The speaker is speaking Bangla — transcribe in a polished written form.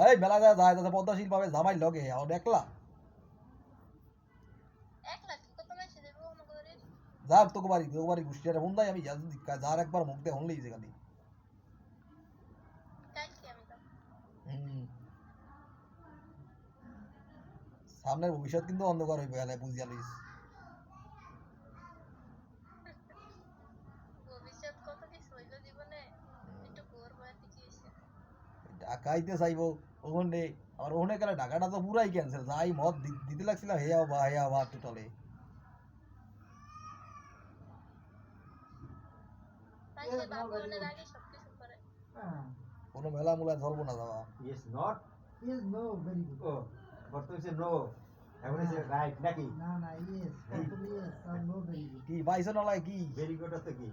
এই মেলা যায় যায় তাতে পদ্মাশীল পাবে জামাই লগে একলা যাক তোকে বাড়ি গুষ্টিয়ারে ফোন দেয় আমি যার একবার মুখ দিয়ে হনলেই যে খালি সামনের ভবিষ্যৎ কিন্তু অন্ধকার হইবে গেলে বুঝিয়া লইস ঢাকাইতে চাইবো ওখানে আর ওখানে গেলে ঢাকাটা তো পুরাই ক্যান্সেল যাই মদ দিতে লাগছিলাম হেয়া বা টোটালে কোনো মেলা মুলা চলবো না যাওয়া Yes, not. Yes, no, very good. Oh, but you say no. Everyone say right, Naki. No, no, yes, totally yes, or no, very good. কি পাইছো নলাই কি Very good of the key.